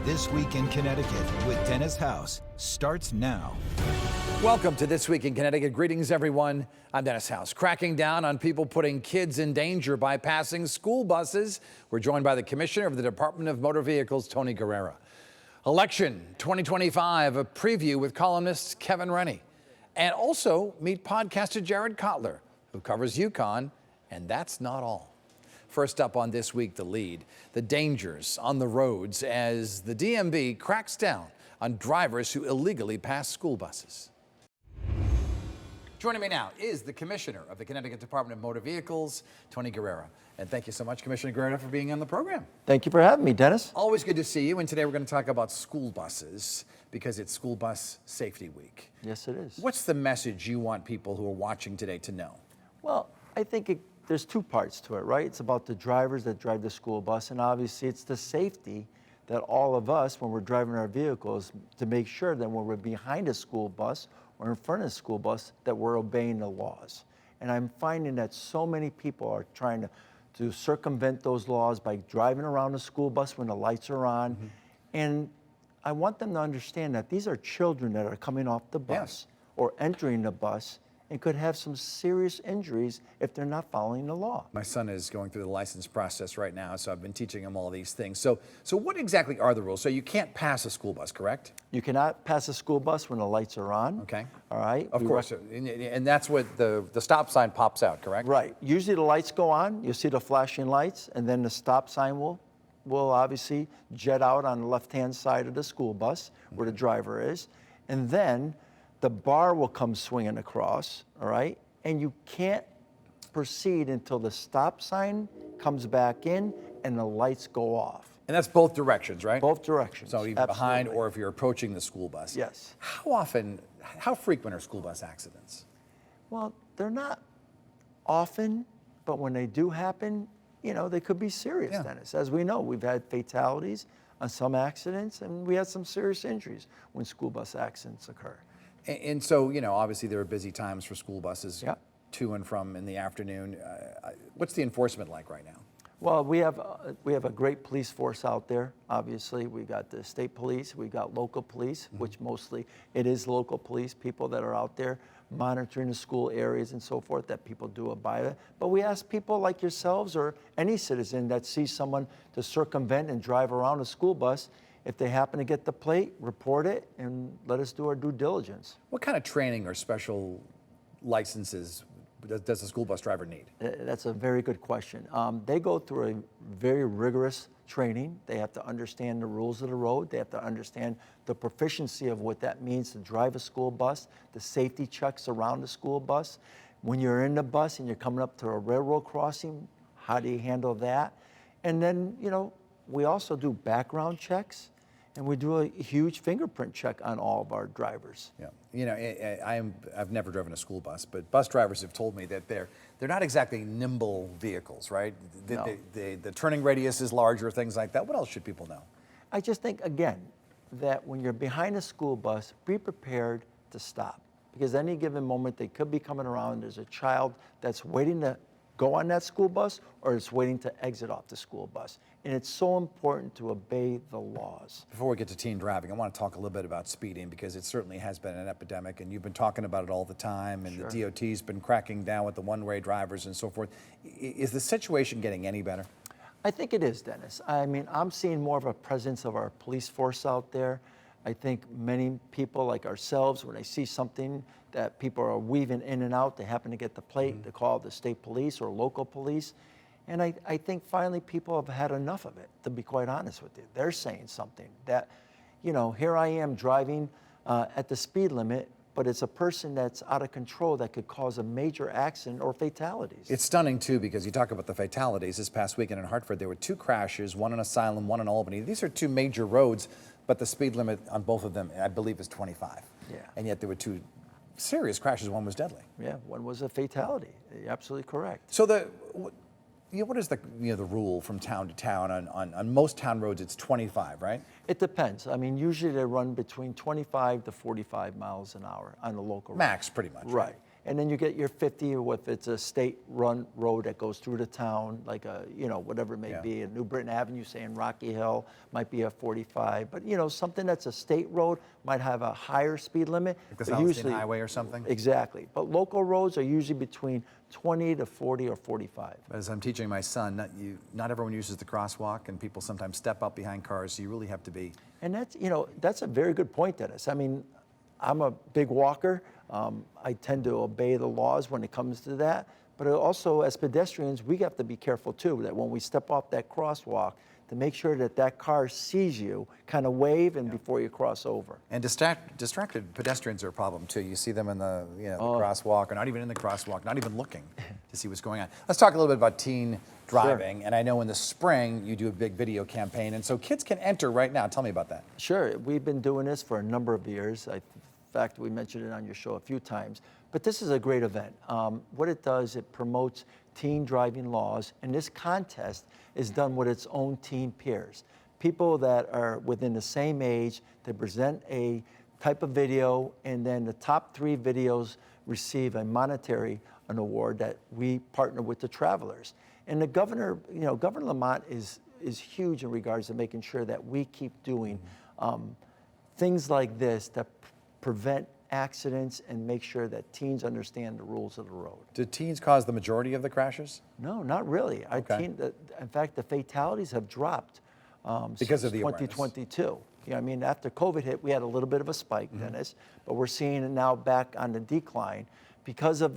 This Week in Connecticut with Dennis House starts now. Welcome to This Week in Connecticut. Greetings, everyone. I'm Dennis House. Cracking down on people putting kids in danger by passing school buses. We're joined by the Commissioner of the Department of Motor Vehicles, Tony Guerrera. Election 2025, a preview with columnist Kevin Rennie. And also meet podcaster Jared Kotler, who covers Yukon, and that's not all. First up on This Week, the lead, the dangers on the roads as the DMV cracks down on drivers who illegally pass school buses. Joining me now is the Commissioner of the Connecticut Department of Motor Vehicles, Tony Guerrera. And thank you so much, Commissioner Guerrera, for being on the program. Thank you for having me, Dennis. Always good to see you. And today we're going to talk about school buses because it's School Bus Safety Week. Yes, it is. What's the message you want people who are watching today to know? Well, I think there's two parts to it, right? It's about the drivers that drive the school bus, and obviously it's the safety that all of us, when we're driving our vehicles, to make sure that when we're behind a school bus or in front of a school bus, that we're obeying the laws. And I'm finding that so many people are trying to circumvent those laws by driving around a school bus when the lights are on. Mm-hmm. And I want them to understand that these are children that are coming off the bus or entering the bus and could have some serious injuries if they're not following the law. My son is going through the license process right now, so I've been teaching him all these things. So what exactly are the rules? So you can't pass a school bus, correct? You cannot pass a school bus when the lights are on. Okay. All right. Of course, and that's what the stop sign pops out, correct? Right. Usually the lights go on, you'll see the flashing lights, and then the stop sign will obviously jet out on the left-hand side of the school bus where the driver is, and then the bar will come swinging across, all right? And you can't proceed until the stop sign comes back in and the lights go off. And that's both directions, right? Both directions. So even behind or if you're approaching the school bus. Yes. How frequent are school bus accidents? Well, they're not often, but when they do happen, they could be serious, Dennis. As we know, we've had fatalities on some accidents, and we had some serious injuries when school bus accidents occur. And so, obviously there are busy times for school buses to and from in the afternoon. What's the enforcement like right now? Well, we have a great police force out there. Obviously, we got the state police, we got local police, which mostly it is local police, people that are out there monitoring the school areas and so forth, that people do abide by. But we ask people like yourselves or any citizen that sees someone to circumvent and drive around a school bus, if they happen to get the plate, report it and let us do our due diligence. What kind of training or special licenses does a school bus driver need? That's a very good question. They go through a very rigorous training. They have to understand the rules of the road. They have to understand the proficiency of what that means to drive a school bus, the safety checks around the school bus. When you're in the bus and you're coming up to a railroad crossing, how do you handle that? And then, we also do background checks. And we do a huge fingerprint check on all of our drivers. Yeah, I've never driven a school bus, but bus drivers have told me that they're not exactly nimble vehicles, right? No. The turning radius is larger, things like that. What else should people know? I just think, again, that when you're behind a school bus, be prepared to stop. Because any given moment, they could be coming around. There's a child that's waiting to go on that school bus or it's waiting to exit off the school bus. And it's so important to obey the laws. Before we get to teen driving, I want to talk a little bit about speeding because it certainly has been an epidemic and you've been talking about it all the time and Sure. The DOT's been cracking down with the one-way drivers and so forth. Is the situation getting any better? I think it is, Dennis. I mean, I'm seeing more of a presence of our police force out there. I think many people like ourselves, when they see something that people are weaving in and out, they happen to get the plate, they call the state police or local police. And I think finally people have had enough of it, to be quite honest with you. They're saying something that, here I am driving at the speed limit, but it's a person that's out of control that could cause a major accident or fatalities. It's stunning, too, because you talk about the fatalities. This past weekend in Hartford, there were 2 crashes, one in Asylum, one in Albany. These are 2 major roads, but the speed limit on both of them, I believe, is 25. Yeah. And yet there were 2 serious crashes. One was deadly. Yeah, one was a fatality. You're absolutely correct. So what is the rule from town to town? On most town roads, it's 25, right? It depends. I mean, usually they run between 25 to 45 miles an hour on the local road. Max, pretty much. Right. And then you get your 50 if it's a state-run road that goes through the town, like whatever it may be. A New Britain Avenue, say in Rocky Hill, might be a 45. But something that's a state road might have a higher speed limit. Like the South State Highway or something? Exactly. But local roads are usually between 20 to 40 or 45. As I'm teaching my son, not everyone uses the crosswalk, and people sometimes step up behind cars, so you really have to be. And that's a very good point, Dennis. I mean, I'm a big walker. I tend to obey the laws when it comes to that. But also, as pedestrians, we have to be careful too, that when we step off that crosswalk, to make sure that that car sees you, kind of wave and before you cross over. And distracted pedestrians are a problem too. You see them in the the crosswalk, or not even in the crosswalk, not even looking to see what's going on. Let's talk a little bit about teen driving. Sure. And I know in the spring you do a big video campaign, and so kids can enter right now. Tell me about that. Sure, we've been doing this for a number of years. In fact, we mentioned it on your show a few times. But this is a great event. What it does, it promotes teen driving laws, and this contest is done with its own teen peers. People that are within the same age, they present a type of video, and then the top 3 videos receive an award that we partner with the travelers. And the governor, Governor Lamont is huge in regards to making sure that we keep doing things like this that prevent accidents and make sure that teens understand the rules of the road. Do teens cause the majority of the crashes? No, not really. Okay. In fact, the fatalities have dropped because since of the 2022. I mean, after COVID hit, we had a little bit of a spike, Dennis, but we're seeing it now back on the decline because of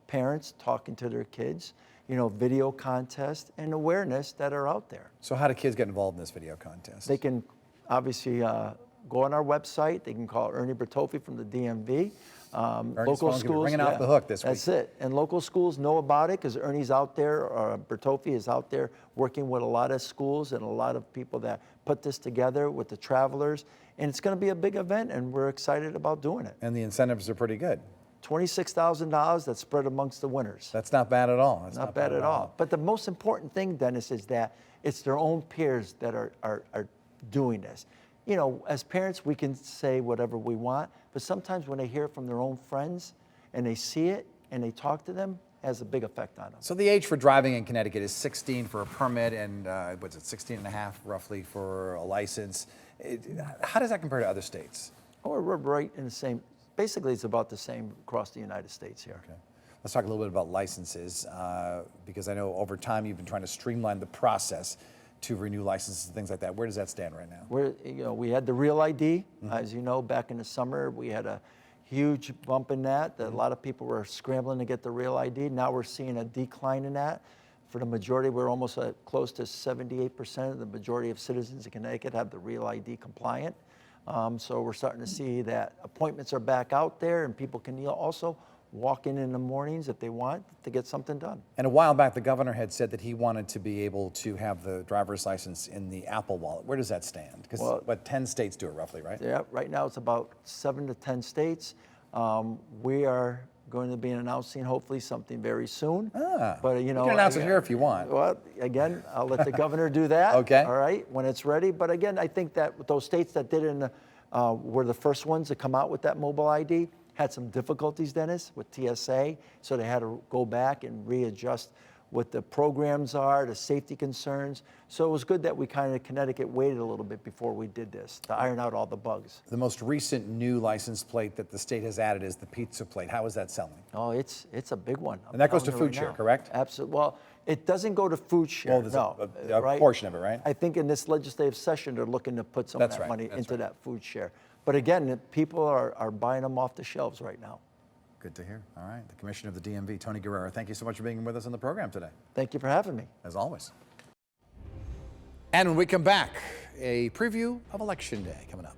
parents talking to their kids, video contests and awareness that are out there. So how do kids get involved in this video contest? They can obviously go on our website. They can call Ernie Bertolfi from the DMV. Local schools ringing off the hook this week. That's it. And local schools know about it because Ernie's out there, Bertolfi is out there working with a lot of schools and a lot of people that put this together with the travelers. And it's going to be a big event, and we're excited about doing it. And the incentives are pretty good. $26,000 that's spread amongst the winners. That's not bad at all. That's not bad at all. But the most important thing, Dennis, is that it's their own peers that are doing this. As parents, we can say whatever we want, but sometimes when they hear it from their own friends and they see it and they talk to them, it has a big effect on them. So the age for driving in Connecticut is 16 for a permit and 16 and a half roughly for a license. How does that compare to other states? Oh, we're right in the same, basically it's about the same across the United States here. Okay. Let's talk a little bit about licenses because I know over time you've been trying to streamline the process to renew licenses and things like that. Where does that stand right now? We had the Real ID. As you know, back in the summer, we had a huge bump in that. A lot of people were scrambling to get the Real ID. Now we're seeing a decline in that. For the majority, we're almost close to 78% of the majority of citizens in Connecticut have the Real ID compliant. So we're starting to see that appointments are back out there, and people can also walk in the mornings if they want to get something done. And a while back, the governor had said that he wanted to be able to have the driver's license in the Apple Wallet. Where does that stand? Because 10 states do it roughly, right? Yeah, right now it's about 7 to 10 states. We are going to be announcing hopefully something very soon. But you can announce it here if you want. Well, again, I'll let the governor do that. Okay. All right, when it's ready. But again, I think that those states that did it were the first ones to come out with that mobile ID. Had some difficulties, Dennis, with TSA, so they had to go back and readjust what the programs are, the safety concerns. So it was good that we Connecticut waited a little bit before we did this to iron out all the bugs. The most recent new license plate that the state has added is the pizza plate. How is that selling? Oh, it's a big one. And that goes to food share, correct? Absolutely. Well, it doesn't go to food share. Well, there's a portion of it, right? I think in this legislative session, they're looking to put some of that money into that food share. But again, people are buying them off the shelves right now. Good to hear. All right. The Commissioner of the DMV, Tony Guerrera, thank you so much for being with us on the program today. Thank you for having me. As always. And when we come back, a preview of Election Day coming up.